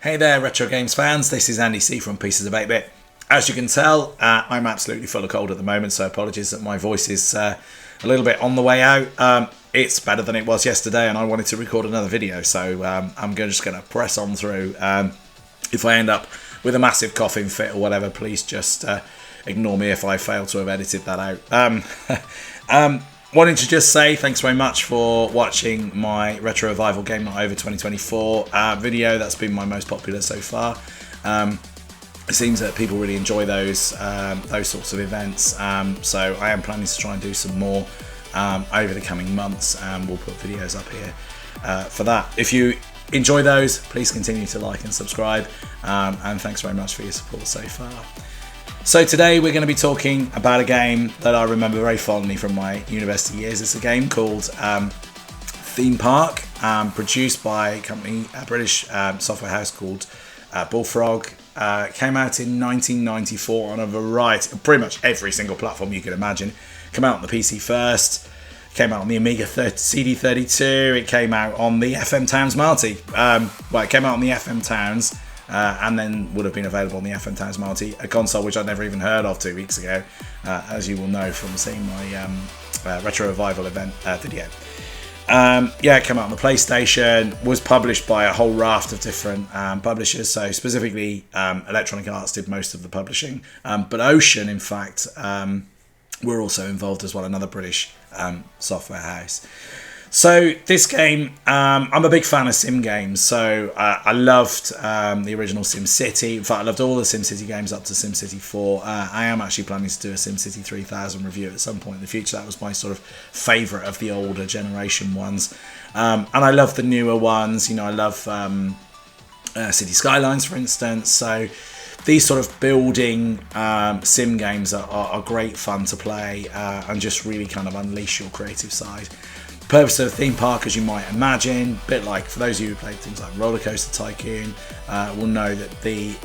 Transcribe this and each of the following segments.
Hey there, retro games fans. This is Andy C from Pieces of 8-Bit. As you can tell, I'm absolutely full of cold at the moment, so apologies that my voice is a little bit on the way out. It's better than it was yesterday, and I wanted to record another video, so I'm just going to press on through. If I end up with a massive coughing fit or whatever, please just ignore me if I fail to have edited that out. Wanting to just say thanks very much for watching my Retro Revival Game Night Over 2024 video. That's been my most popular so far. It seems that people really enjoy those sorts of events. So I am planning to try and do some more over the coming months, and we'll put videos up here for that. If you enjoy those, please continue to like and subscribe. And thanks very much for your support so far. So today we're going to be talking about a game that I remember very fondly from my university years. It's a game called Theme Park, produced by a British software house called Bullfrog. Came out in 1994 on a variety, pretty much every single platform you could imagine. Came out on the PC first, came out on the Amiga CD32, it came out on the FM Towns Multi. It came out on the FM Towns. And then would have been available on the FM Towns Multi, a console which I'd never even heard of 2 weeks ago, as you will know from seeing my Retro Revival event video. It came out on the PlayStation, was published by a whole raft of different publishers, so specifically Electronic Arts did most of the publishing, but Ocean, in fact, were also involved as well, another British software house. So this game, I'm a big fan of sim games, so I loved the original SimCity. In fact, I loved all the SimCity games up to SimCity 4. I am actually planning to do a SimCity 3000 review at some point in the future. That was my sort of favourite of the older generation ones. And I love the newer ones. You know, I love City Skylines, for instance. So these sort of building sim games are great fun to play and just really kind of unleash your creative side. Purpose of a theme park, as you might imagine, a bit like for those of you who played things like Roller Coaster Tycoon, will know that the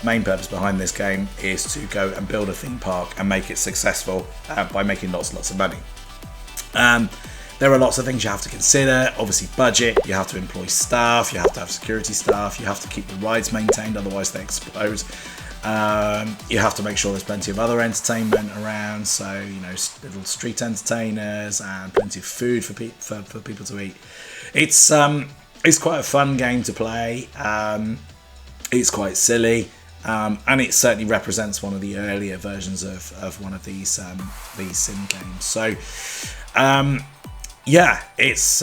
main purpose behind this game is to go and build a theme park and make it successful by making lots and lots of money. There are lots of things you have to consider. Obviously budget, you have to employ staff, you have to have security staff, you have to keep the rides maintained, otherwise they explode. You have to make sure there's plenty of other entertainment around, so you know, little street entertainers and plenty of food for people to eat. It's quite a fun game to play. It's quite silly, and it certainly represents one of the earlier versions of one of these sim games. So it's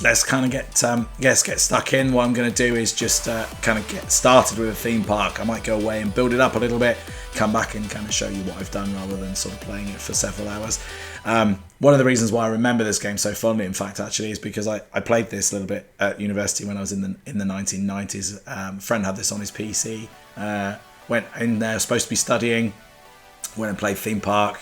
let's kind of get stuck in. What I'm going to do is just kind of get started with a theme park. I might go away and build it up a little bit, come back and kind of show you what I've done rather than sort of playing it for several hours. One of the reasons why I remember this game so fondly, in fact, actually, is because I played this a little bit at university when I was in the 1990s. A friend had this on his PC. Went in there, supposed to be studying. Went and played Theme Park.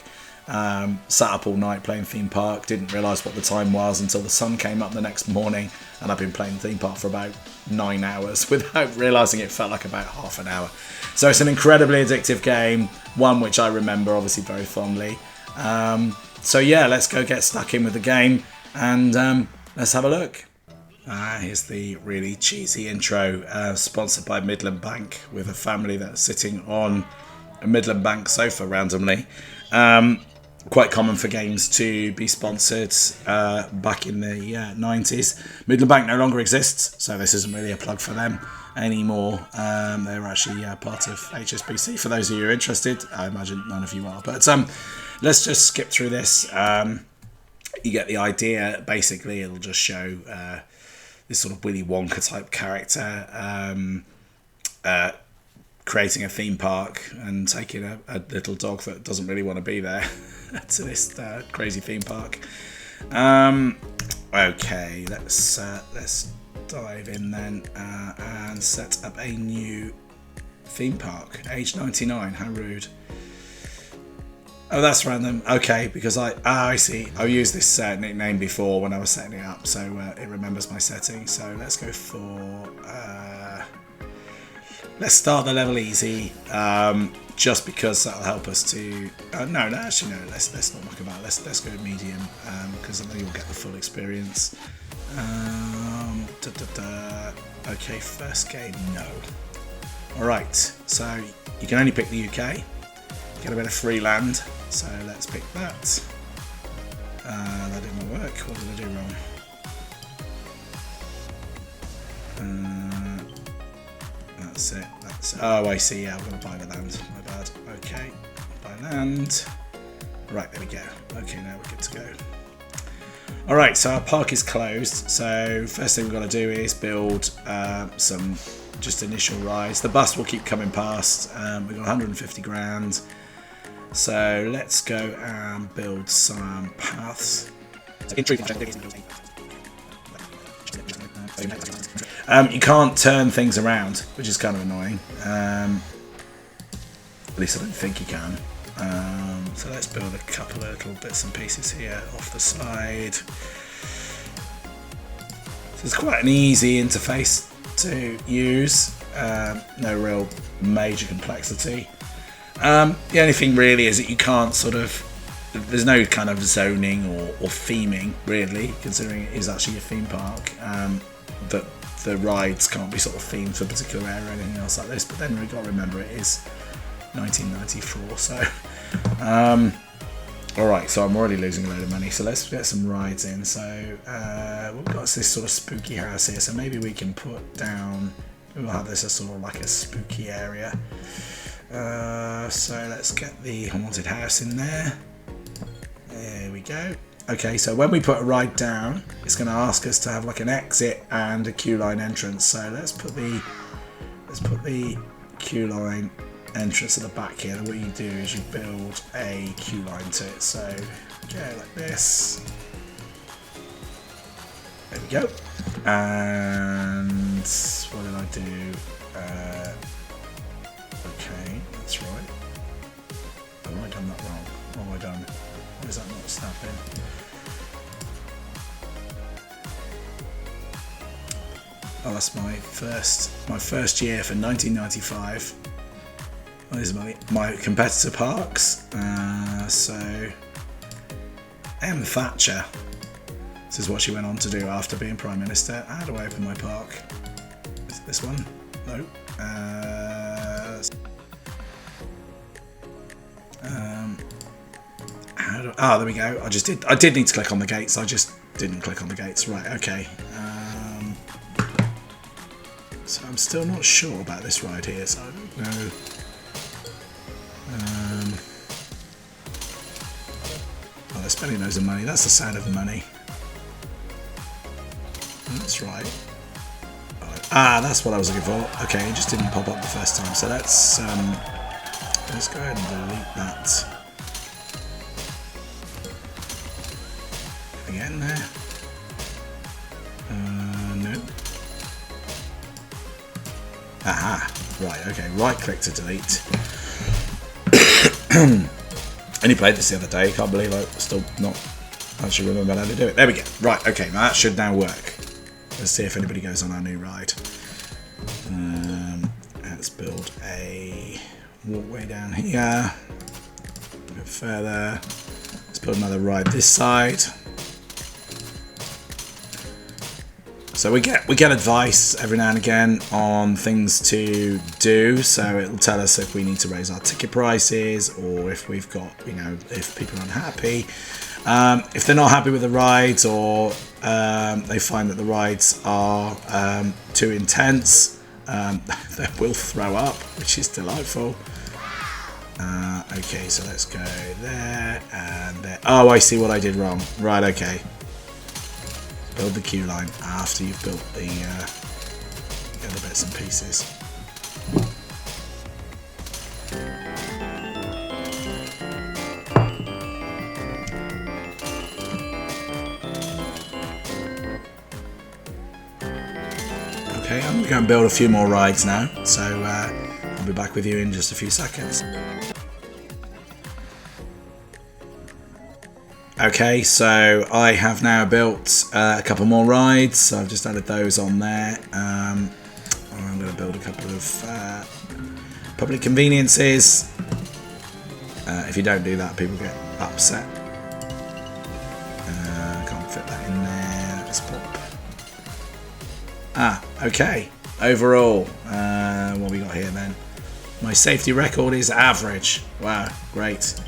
Sat up all night playing Theme Park, didn't realise what the time was until the sun came up the next morning, and I've been playing Theme Park for about 9 hours without realising it felt like about half an hour. So it's an incredibly addictive game, one which I remember obviously very fondly. So yeah, let's go get stuck in with the game and let's have a look. Here's the really cheesy intro, sponsored by Midland Bank, with a family that's sitting on a Midland Bank sofa randomly. Quite common for games to be sponsored back in the 90s. Midland Bank no longer exists, so this isn't really a plug for them anymore. They were actually part of HSBC, for those of you who are interested. I imagine none of you are, but let's just skip through this. You get the idea. Basically, it'll just show this sort of Willy Wonka type character creating a theme park and taking a little dog that doesn't really want to be there to this crazy theme park. Okay, let's dive in then and set up a new theme park. Age 99, how rude. Oh, that's random. Okay, because I see. I've used this nickname before when I was setting it up, so it remembers my setting. So let's go for let's start the level easy, just because that'll help us to. No, actually no. Let's not muck about. Let's go medium, because then you'll get the full experience. Okay, first game, no. Alright, so you can only pick the UK. Get a bit of free land, so let's pick that. That didn't work. What did I do wrong? That's it. Oh, I see. Yeah, I'm going to buy the land. My bad. Okay, buy land. Right, there we go. Okay, now we're good to go. Alright, so our park is closed. So first thing we've got to do is build some just initial rides. The bus will keep coming past. We've got 150 grand. So let's go and build some paths. You can't turn things around, which is kind of annoying. At least I don't think you can. So let's build a couple of little bits and pieces here off the side. So it's quite an easy interface to use. No real major complexity. The only thing really is that you can't there's no kind of zoning or theming really, considering it is actually a theme park. That the rides can't be sort of themed for a particular area or anything else like this. But then we've got to remember it is 1994, so alright, so I'm already losing a load of money, so let's get some rides in. So we've got this sort of spooky house here, so maybe we can put down, we'll have this as sort of like a spooky area. So let's get the haunted house in there. There we go. Okay, so when we put a ride down, it's going to ask us to have like an exit and a queue line entrance. So let's put the queue line entrance at the back here. And what you do is you build a queue line to it. So go like this. There we go. And what did I do? Okay, that's right. Have I done that wrong? What have I done? Why is that not snapping? Oh, that's my first year for 1995. Oh, these are my competitor parks. So M. Thatcher. This is what she went on to do after being Prime Minister. How do I open my park? Is it this one? No. There we go. I did need to click on the gates. I just didn't click on the gates. Right. Okay. So I'm still not sure about this ride here. So I don't know. Oh, they're spending loads of money. That's the sound of the money. That's right. That's what I was looking for. Okay, it just didn't pop up the first time. So let's go ahead and delete that. Again there. No. Aha. Right. Okay. Right click to delete. Only played this the other day. Can't believe I still not actually remember how to do it. There we go. Right. Okay. Now that should now work. Let's see if anybody goes on our new ride. Let's build a walkway down here. A bit further. Let's build another ride this side. So we get advice every now and again on things to do. So it'll tell us if we need to raise our ticket prices or if we've got, if people are unhappy. If they're not happy with the rides or they find that the rides are too intense, they will throw up, which is delightful. Okay, so let's go there and there. Oh, I see what I did wrong. Right, okay. Build the queue line after you've built the other bits and pieces. Okay, I'm going to go and build a few more rides now, so I'll be back with you in just a few seconds. Okay, so I have now built a couple more rides, so I've just added those on there. I'm going to build a couple of public conveniences. If you don't do that, people get upset. Can't fit that in there. Let's pop. Okay. overall, what we got here then? My safety record is average. Wow, great.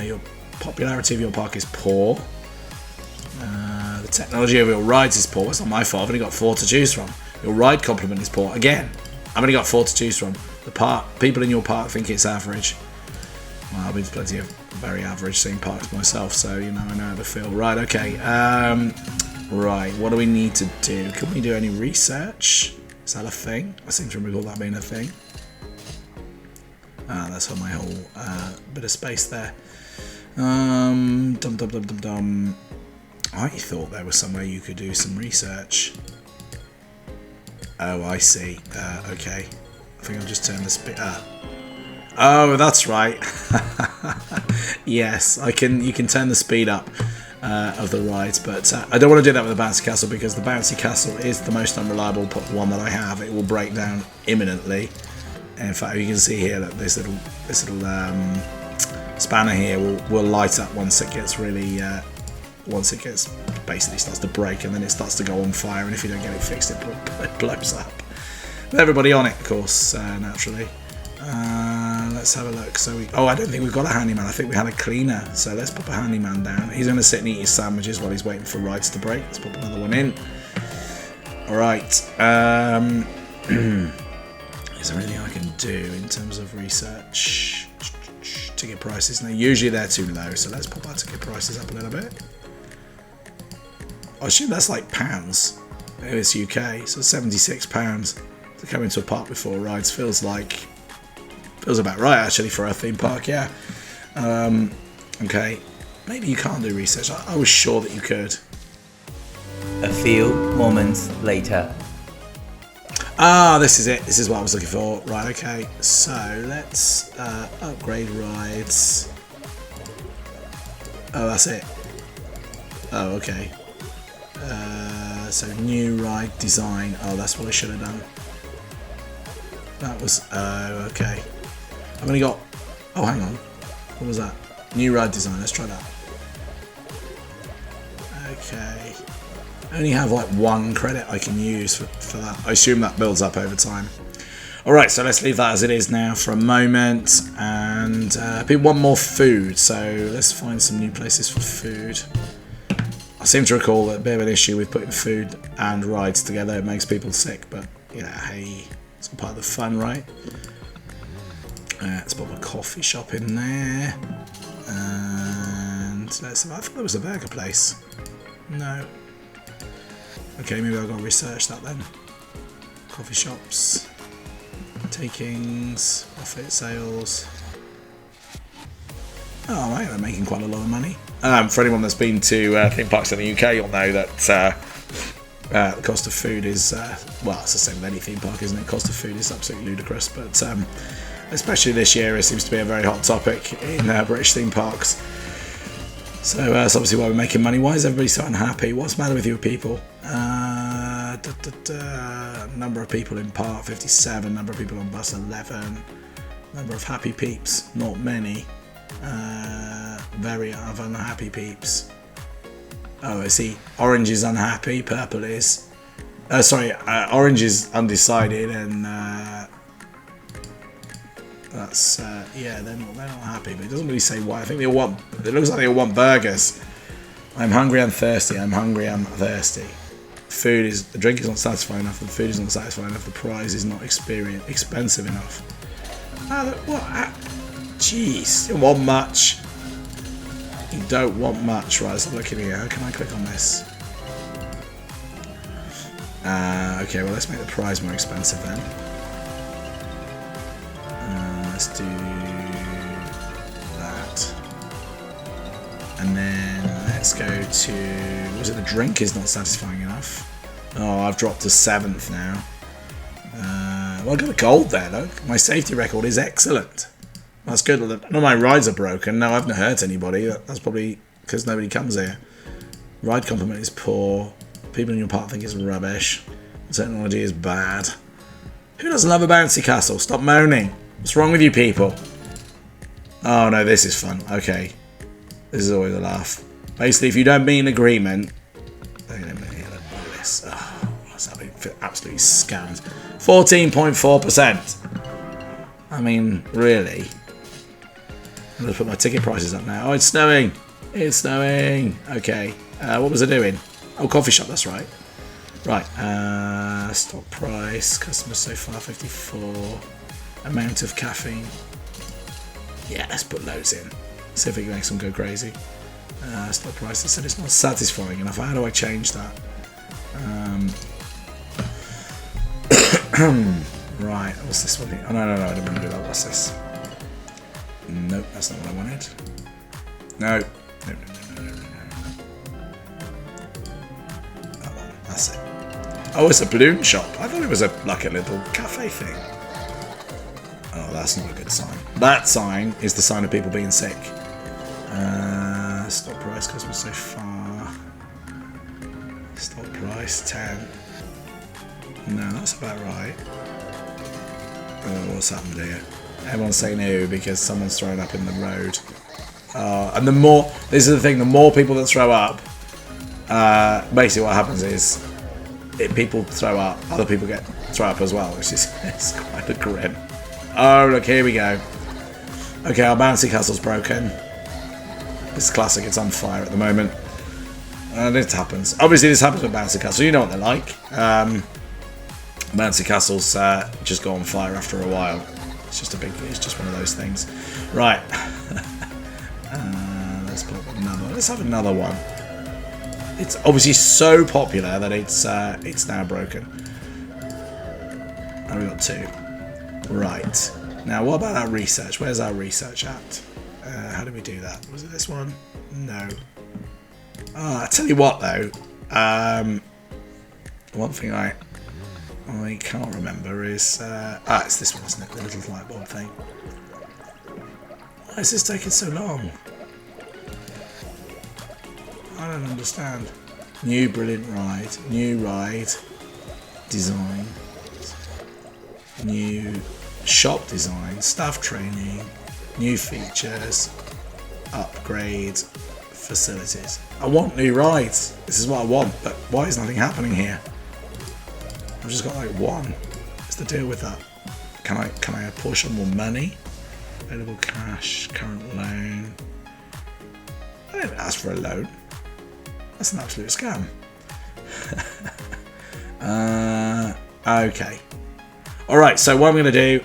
Your popularity of your park is poor. The technology of your rides is poor. It's not my fault. I've only got 4 to choose from. Your ride complement is poor. Again, I've only got 4 to choose from. The people in your park think it's average. Well, I've been to plenty of very average theme parks myself, so you know I know how to feel. Right, okay. Right, what do we need to do? Can we do any research? Is that a thing? I seem to recall that being a thing. That's on my whole bit of space there. I thought there was somewhere you could do some research. Oh, I see. Okay. I think I'll just turn the speed. Oh, that's right. Yes, I can. You can turn the speed up of the rides, but I don't want to do that with the bouncy castle because the bouncy castle is the most unreliable one that I have. It will break down imminently. In fact, you can see here that this little spanner here will light up once it gets really basically starts to break, and then it starts to go on fire, and if you don't get it fixed, it blows up. With everybody on it, of course, naturally. Let's have a look. So I don't think we've got a handyman. I think we had a cleaner. So let's pop a handyman down. He's going to sit and eat his sandwiches while he's waiting for rides to break. Let's pop another one in. All right. Is there anything I can do in terms of research? Ticket prices. Now, usually they're too low, so let's pop our ticket prices up a little bit. I assume that's like pounds. It's UK, so £76 to come into a park before rides feels about right actually for a theme park. Yeah. Okay. Maybe you can't do research. I was sure that you could. A few moments later. This is it. This is what I was looking for. Right, okay. So let's upgrade rides. Oh, that's it. Oh, okay. So new ride design. Oh, that's what I should have done. That was... Oh, okay. I've only got... Oh, hang on. What was that? New ride design. Let's try that. Okay. I only have like 1 credit I can use for that. I assume that builds up over time. Alright, so let's leave that as it is now for a moment. And people want more food, so let's find some new places for food. I seem to recall that a bit of an issue with putting food and rides together. It makes people sick, but you know, hey, it's all part of the fun, right? Let's put a coffee shop in there. And let's have, I thought there was a burger place. No. Okay, maybe I've got to research that then. Coffee shops, takings, profit sales. Oh, right, they're making quite a lot of money. For anyone that's been to theme parks in the UK, you'll know that the cost of food is, well, it's the same with any theme park, isn't it? Cost of food is absolutely ludicrous, but especially this year, it seems to be a very hot topic in British theme parks. So that's obviously why we're making money. Why is everybody so unhappy? What's the matter with you people? Number of people in park, 57. Number of people on bus, 11. Number of happy peeps, not many. Very unhappy peeps. Oh, I see. Orange is unhappy. Purple is. Orange is undecided, and that's yeah. They're not happy. But it doesn't really say why. I think they all want. It looks like they all want burgers. I'm hungry. I'm thirsty. I'm hungry. I'm thirsty. The drink is not satisfying enough. The food is not satisfying enough. The prize is not expensive enough. What? Jeez, you don't want much. You don't want much. Right, let's look in here. How can I click on this? Okay, well, let's make the prize more expensive then. Let's do that. And then let's go to... Was it the drink is not satisfying enough? Oh, I've dropped to 7th now. Well, I got a gold there, look. My safety record is excellent. That's good. None of my rides are broken. No, I haven't hurt anybody. That's probably because nobody comes here. Ride compliment is poor. People in your park think it's rubbish. The technology is bad. Who doesn't love a bouncy castle? Stop moaning. What's wrong with you people? Oh no, this is fun. Okay. This is always a laugh. Basically, if you don't be in agreement... Look at this. Oh, That's absolutely scammed. 14.4%. I mean, really? I'm going to put my ticket prices up now. Oh, it's snowing. It's snowing. Okay. What was I doing? Oh, coffee shop. That's right. Right. Stock price. Customers so far 54. Amount of caffeine. Yeah, let's put loads in. See if it makes them go crazy. Stock price. I said it's not satisfying enough. How do I change that? Right. What's this one? Oh, no. I don't want to do that. What's this? Nope, that's not what I wanted. No. That one. That's it. Oh, it's a balloon shop. I thought it was like a little cafe thing. Oh, that's not a good sign. That sign is the sign of people being sick. Stock price, customers so far. Stock price 10. No, that's about right. Oh, what's happened here? Everyone's saying ew because someone's thrown up in the road. And the more, this is the thing, the more people that throw up, basically what happens is, if people throw up, other people throw up as well, which is it's quite a grim. Oh, look, here we go. Okay, our bouncy castle's broken. It's classic, it's on fire at the moment. And it happens. Obviously, this happens with bouncy castle. You know what they're like. Bouncy castles just go on fire after a while. It's just one of those things. Right. Let's put another. Let's have another one. It's obviously so popular that it's now broken. And we've got 2. Right. Now, what about our research? Where's our research at? How do we do that? Was it this one? No. I tell you what, though. One thing I can't remember is... it's this one, isn't it? The little light bulb thing. Why is this taking so long? I don't understand. New brilliant ride. New ride. Design. New shop design. Staff training. New features. Upgrade. Facilities. I want new rides. This is what I want, but why is nothing happening here? I've just got like 1. What's the deal with that? Can I apportion more money? Available cash, current loan. I didn't ask for a loan. That's an absolute scam. Okay. Alright, so what I'm going to do,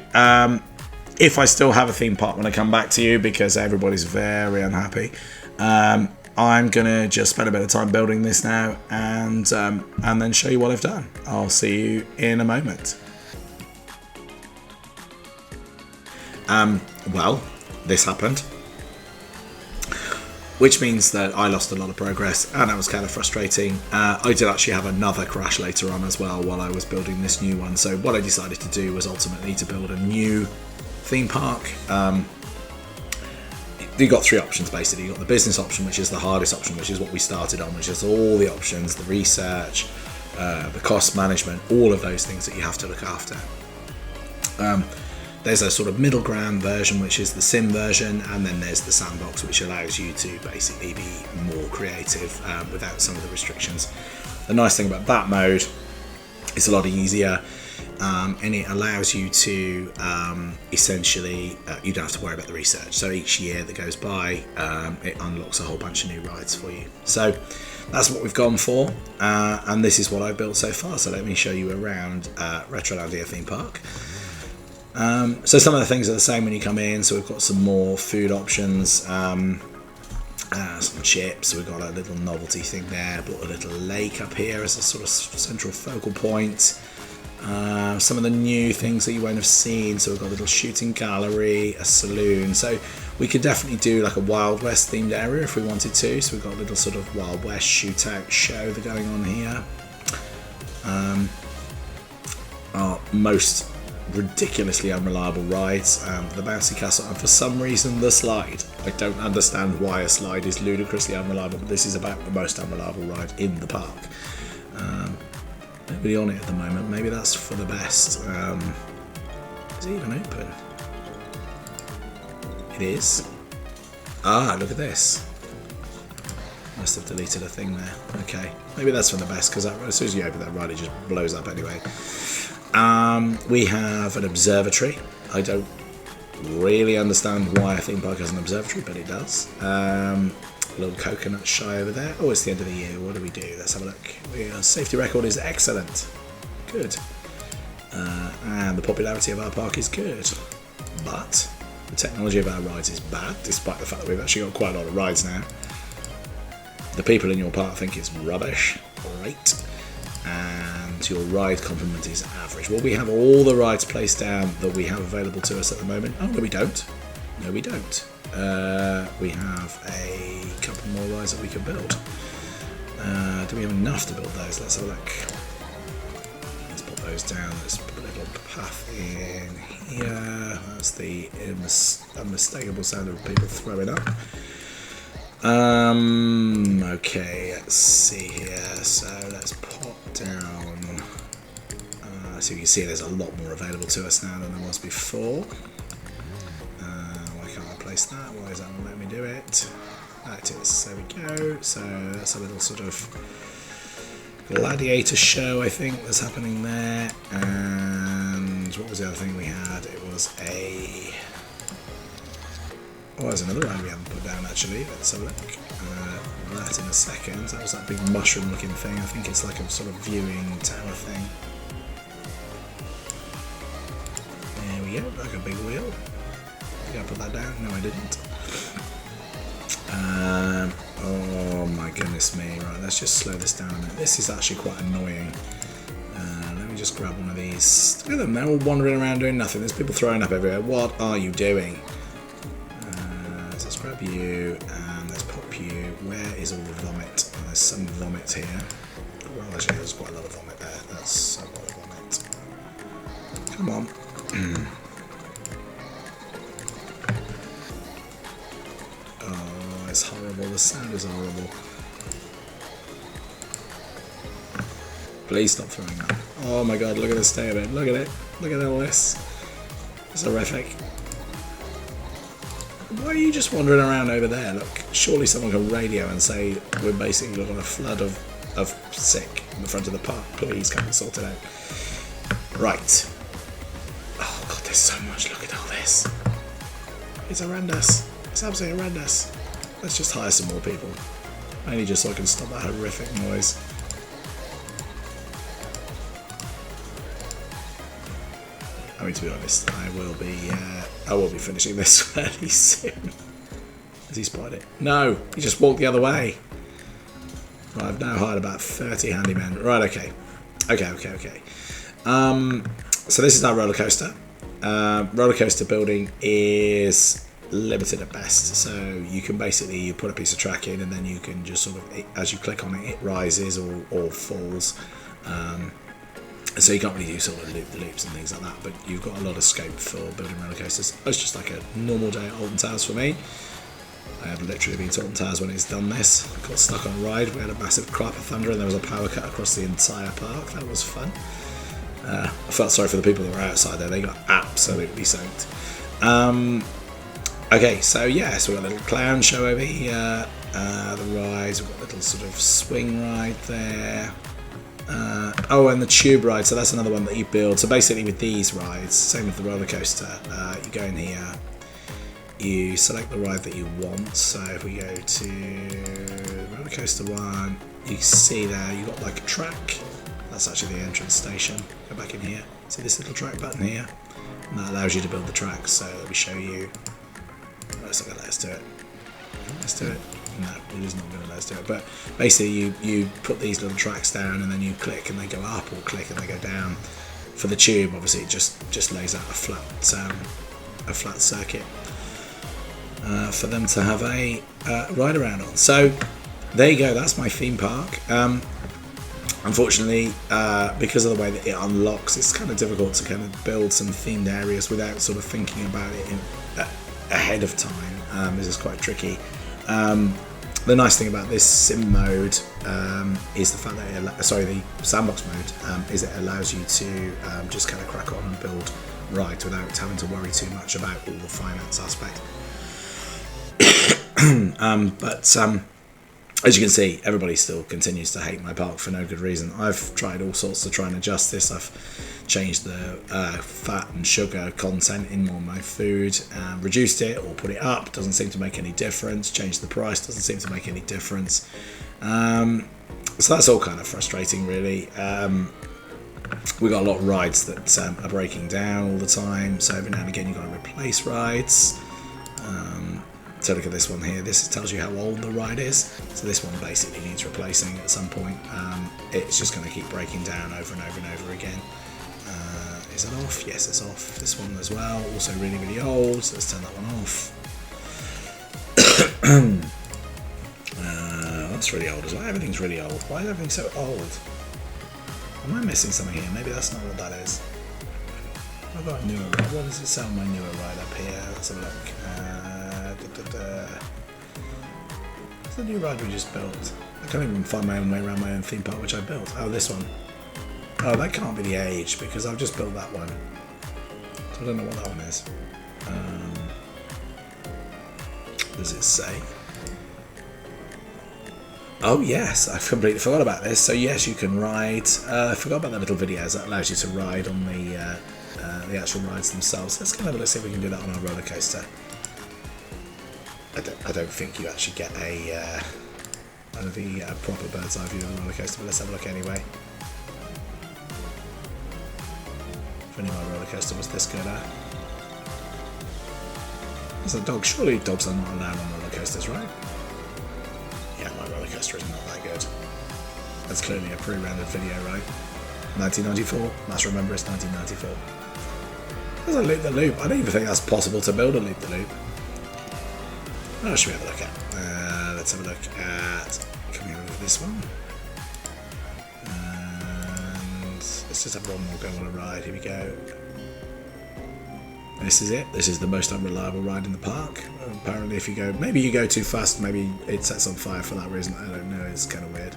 if I still have a theme park when I come back to you, because everybody's very unhappy, I'm going to just spend a bit of time building this now and then show you what I've done. I'll see you in a moment. Well, this happened. Which means that I lost a lot of progress and that was kind of frustrating. I did actually have another crash later on as well while I was building this new one. So what I decided to do was ultimately to build a new theme park. You've got 3 options basically. You've got the business option, which is the hardest option, which is what we started on, which is all the options, the research, the cost management, all of those things that you have to look after. There's a sort of middle ground version, which is the sim version, and then there's the sandbox, which allows you to basically be more creative without some of the restrictions. The nice thing about that mode, it's a lot easier. And it allows you to essentially, you don't have to worry about the research. So each year that goes by, it unlocks a whole bunch of new rides for you. So that's what we've gone for, and this is what I've built so far. So let me show you around Retrolandia theme park. So some of the things are the same when you come in. So we've got some more food options, some chips. We've got a little novelty thing there. Built a little lake up here as a sort of central focal point. Some of the new things that you won't have seen. So we've got a little shooting gallery, a saloon. So we could definitely do like a Wild West themed area if we wanted to. So we've got a little sort of Wild West shootout show that's going on here. Our most ridiculously unreliable rides, the bouncy castle, and for some reason the slide. I don't understand why a slide is ludicrously unreliable, but this is about the most unreliable ride in the park. Nobody on it at the moment. Maybe that's for the best. Is it even open? It is. Ah, look at this. must have deleted a thing there. Okay, maybe that's for the best, because as soon as you open that ride, it just blows up anyway. We have an observatory. I don't really understand why a theme park has an observatory, but it does. A little coconut shy over there. Oh, it's the end of the year. What do we do? Let's have a look. Our safety record is excellent. Good. And the popularity of our park is good. But the technology of our rides is bad, despite the fact that we've actually got quite a lot of rides now. The people in your park think it's rubbish. Great. And your ride complement is average. Well, we have all the rides placed down that we have available to us at the moment. Oh, no, we don't. No, we don't. We have a couple more rides that we can build. Do we have enough to build those? Let's have a look. Let's put those down. Let's put a little path in here. That's the unmistakable sound of people throwing up. Okay, let's see here. So let's pop down. So you can see there's a lot more available to us now than there was before. Why can't I place that? Why is that not letting me do it? That is. There we go. So that's a little sort of gladiator show, I think, that's happening there. And what was the other thing we had? It was a... Oh, there's another ride we haven't put down, actually. Let's have a look. That in a second. That was that big mushroom looking thing. I think it's like a sort of viewing tower thing. There we go, like a big wheel. Did I put that down? No, I didn't. Oh my goodness me. Right, let's just slow this down a minute. This is actually quite annoying. Let me just grab one of these. Look at them, they're all wandering around doing nothing. There's people throwing up everywhere. What are you doing? Let's grab you and let's pop you. Where is all the vomit? Oh, there's some vomit here. Well, actually, there's quite a lot of vomit there. That's a lot of vomit. Come on. Oh, it's horrible. The sound is horrible. Please stop throwing up. Oh my god, look at the state of it. Look at it. Look at all this. It's horrific. Why are you just wandering around over there? Look, surely someone can radio and say we're basically looking at a flood of sick in the front of the park. Please come and sort it out. Right. Oh god, there's so much. Look at all this. It's horrendous. It's absolutely horrendous. Let's just hire some more people. Mainly just so I can stop that horrific noise. I mean, to be honest, I will be finishing this fairly soon. Has he spotted it? No, he just walked the other way. Right, I've now hired about 30 handymen. Right, okay. So this is our roller coaster. Roller coaster building is limited at best. So you can basically, you put a piece of track in and then you can just sort of, as you click on it, it rises or falls. So you can't really do sort of loop-the-loops and things like that, but you've got a lot of scope for building roller coasters. It's just like a normal day at Alton Towers for me. I have literally been to Alton Towers when it's done this. I got stuck on a ride, we had a massive clap of thunder and there was a power cut across the entire park. That was fun. I felt sorry for the people that were outside there, they got absolutely soaked. Okay, so yeah, so we've got a little clown show over here, the rides, we've got a little sort of swing ride there. Oh, and the tube ride, so that's another one that you build. So basically with these rides, same with the roller coaster, you go in here, you select the ride that you want. So if we go to roller coaster one, you see there, you've got like a track. That's actually the entrance station. Go back in here, see this little track button here? And that allows you to build the track. So let me show you. Let's not gonna let us do it. Let's do it. No, it is not going to let us do it. But basically, you put these little tracks down, and then you click, and they go up, or click, and they go down. For the tube, obviously, it just lays out a flat circuit for them to have a ride around on. So there you go. That's my theme park. Unfortunately, because of the way that it unlocks, it's kind of difficult to kind of build some themed areas without sort of thinking about it ahead of time. This is quite tricky. The nice thing about this sim mode is the fact that the sandbox mode is it allows you to just kind of crack on and build rides without having to worry too much about all the finance aspect. as you can see, everybody still continues to hate my park for no good reason. I've tried all sorts to try and adjust this. I've changed the fat and sugar content in more of my food, reduced it or put it up, doesn't seem to make any difference. Changed the price, doesn't seem to make any difference. So that's all kind of frustrating, really. We've got a lot of rides that are breaking down all the time, so every now and again you've got to replace rides. So look at this one here. This tells you how old the ride is. So this one basically needs replacing at some point. It's just going to keep breaking down over and over and over again. Is it off? Yes, it's off. This one as well, also really, really old. So let's turn that one off. That's really old as well. Everything's really old. Why is everything so old? Am I missing something here? Maybe that's not what that is. I've got a newer ride. What does it say on my newer ride up here? Let's have a look. What's the new ride we just built? I can't even find my own way around my own theme park which I built. Oh, this one. Oh, that can't be the age because I've just built that one. So I don't know what that one is. Does it say? Oh yes, I completely forgot about this. So yes, you can ride. I forgot about the little videos that allows you to ride on the actual rides themselves. Let's go have a look, see if we can do that on our roller coaster. I don't think you actually get a proper bird's eye view of the roller coaster, but let's have a look anyway. If only my roller coaster was this good, There's a dog. Surely dogs are not allowed on roller coasters, right? Yeah, my roller coaster is not that good. That's clearly a pre-rendered video, right? 1994. Must remember it's 1994. There's a loop the loop. I don't even think that's possible to build a loop the loop. What should we have a look at? Let's have a look at. Can we have a look at this one? And let's just have one more go on a ride. Here we go. This is it. This is the most unreliable ride in the park. Apparently, if you go, maybe you go too fast, maybe it sets on fire for that reason. I don't know. It's kind of weird.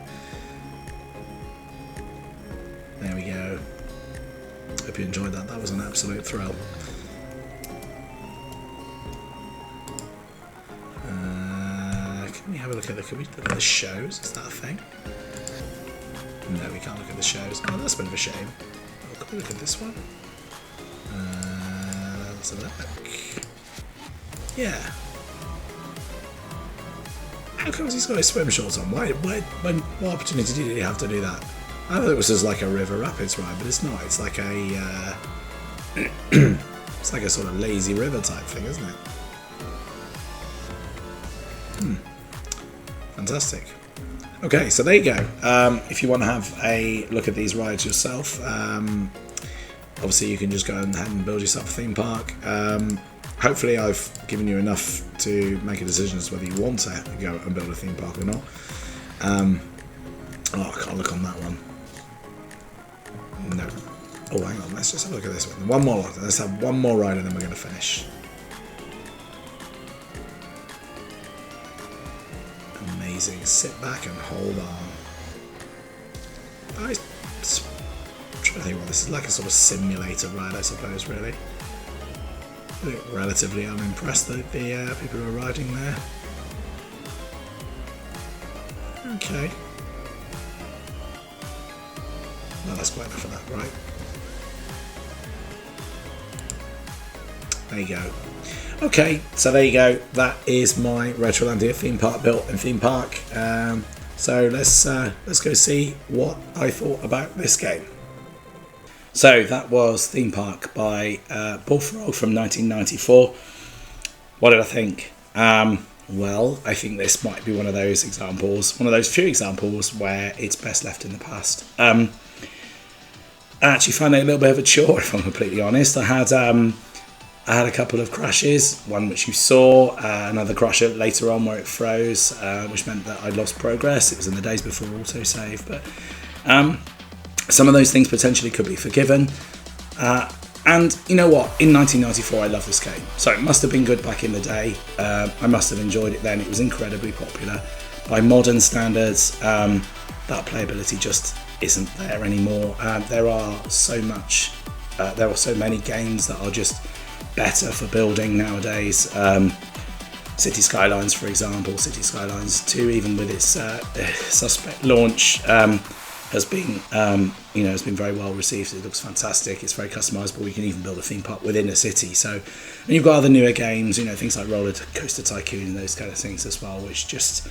There we go. Hope you enjoyed that. That was an absolute thrill. Can we have a look at the? Can we look at the shows? Is that a thing? No, we can't look at the shows. Oh, that's a bit of a shame. Oh, can we look at this one? Let's have a look. Yeah. How come he's got his swim shorts on? What opportunity did he have to do that? I thought it was just like a river rapids ride, but it's not. It's like a it's like a sort of lazy river type thing, isn't it? Fantastic. Okay, so there you go. If you want to have a look at these rides yourself, obviously you can just go ahead and build yourself a theme park. Hopefully I've given you enough to make a decision as to whether you want to go and build a theme park or not. Oh, I can't look on that one. No. Oh, hang on. Let's just have a look at this one. One more. Let's have one more ride and then we're going to finish. Amazing. Sit back and hold on. I'm trying to think what this is like, a sort of simulator ride, I suppose, really. Relatively unimpressed that the people who are riding there. Okay. Well, that's quite enough of that, right? There you go. Okay, so there you go. That is my Retrolandia theme park built in theme park. So let's go see what I thought about this game. So that was Theme Park by Bullfrog from 1994. What did I think? Well, I think this might be one of those examples, one of those few examples where it's best left in the past. I actually found it a little bit of a chore, if I'm completely honest. I had a couple of crashes, one which you saw, another crash later on where it froze, which meant that I lost progress. It was in the days before autosave, but some of those things potentially could be forgiven. And you know what? In 1994, I loved this game. So it must have been good back in the day. I must have enjoyed it then. It was incredibly popular. By modern standards, that playability just isn't there anymore. There are so many games that are just better for building nowadays. City Skylines, for example, City Skylines 2, even with its suspect launch, has been has been very well received. It looks fantastic. It's very customizable. You can even build a theme park within a city. So, and you've got other newer games, things like Roller Coaster Tycoon and those kind of things as well, which just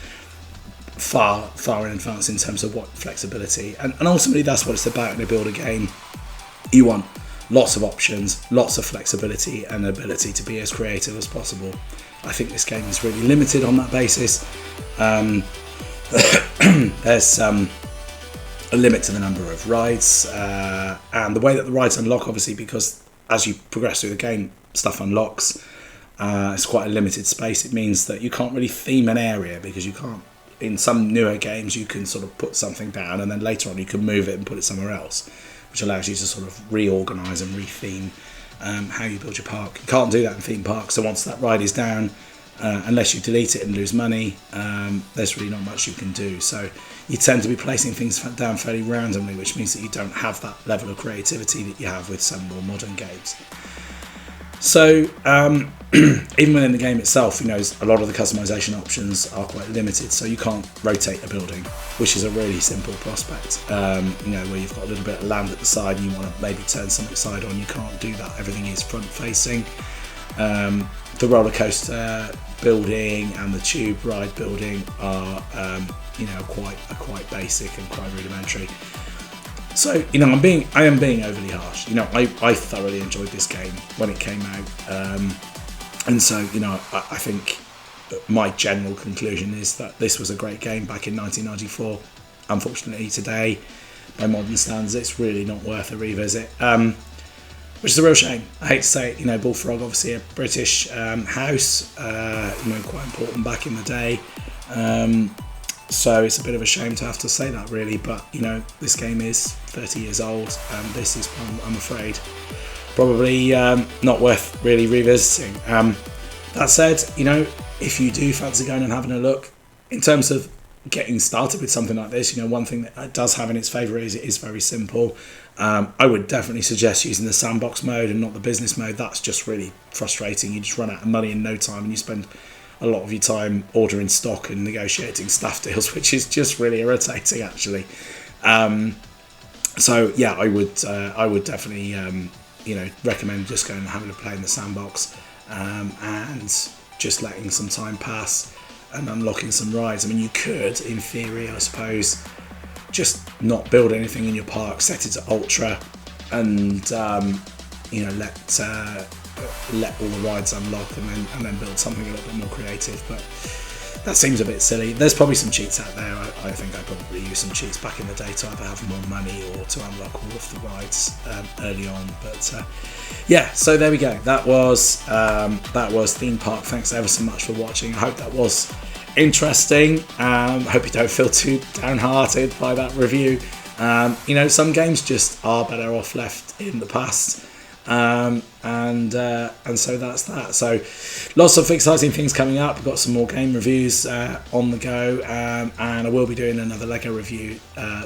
far in advance in terms of what flexibility, and ultimately that's what it's about in a builder game. You want lots of options, lots of flexibility, and the ability to be as creative as possible. I think this game is really limited on that basis. There's a limit to the number of rides, and the way that the rides unlock, obviously, because as you progress through the game, stuff unlocks. It's quite a limited space. It means that you can't really theme an area, because you can't. In some newer games, you can sort of put something down, and then later on you can move it and put it somewhere else, which allows you to sort of reorganise and re-theme how you build your park. You can't do that in theme parks, so once that ride is down, unless you delete it and lose money, there's really not much you can do. So you tend to be placing things down fairly randomly, which means that you don't have that level of creativity that you have with some more modern games. So even within the game itself, a lot of the customization options are quite limited, so you can't rotate a building, which is a really simple prospect. Where you've got a little bit of land at the side and you want to maybe turn something side on, you can't do that. Everything is front facing. The roller coaster building and the tube ride building are quite basic and quite rudimentary. So I am being overly harsh. I thoroughly enjoyed this game when it came out, and so I think my general conclusion is that this was a great game back in 1994. Unfortunately, today, by modern standards, it's really not worth a revisit, which is a real shame. I hate to say it. Bullfrog, obviously a British house, quite important back in the day. So it's a bit of a shame to have to say that, really, but this game is 30 years old, and this is one, I'm afraid, probably not worth really revisiting. That said, if you do fancy going and having a look, in terms of getting started with something like this, one thing that it does have in its favour is it is very simple. I would definitely suggest using the sandbox mode and not the business mode. That's just really frustrating. You just run out of money in no time, and you spend a lot of your time ordering stock and negotiating staff deals, which is just really irritating, actually. So yeah, I would definitely recommend just going and having a play in the sandbox, and just letting some time pass and unlocking some rides. I mean, you could, in theory, I suppose, just not build anything in your park, set it to ultra, and let all the rides unlock, and then build something a little bit more creative. But that seems a bit silly. There's probably some cheats out there. I think I probably used some cheats back in the day to either have more money or to unlock all of the rides early on. But yeah, so there we go. That was Theme Park. Thanks ever so much for watching. I hope that was interesting. I hope you don't feel too downhearted by that review. Some games just are better off left in the past. And so that's that. So lots of exciting things coming up. We've got some more game reviews on the go, and I will be doing another Lego review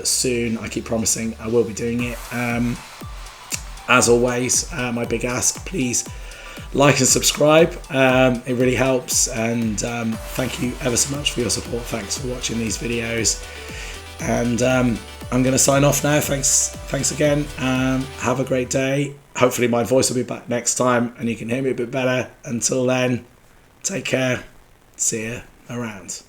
soon. I keep promising I will be doing it. As always, my big ask, please like and subscribe. It really helps, and thank you ever so much for your support. Thanks for watching these videos, and I'm going to sign off now. Thanks again. Have a great day. Hopefully my voice will be back next time and you can hear me a bit better. Until then, take care. See you around.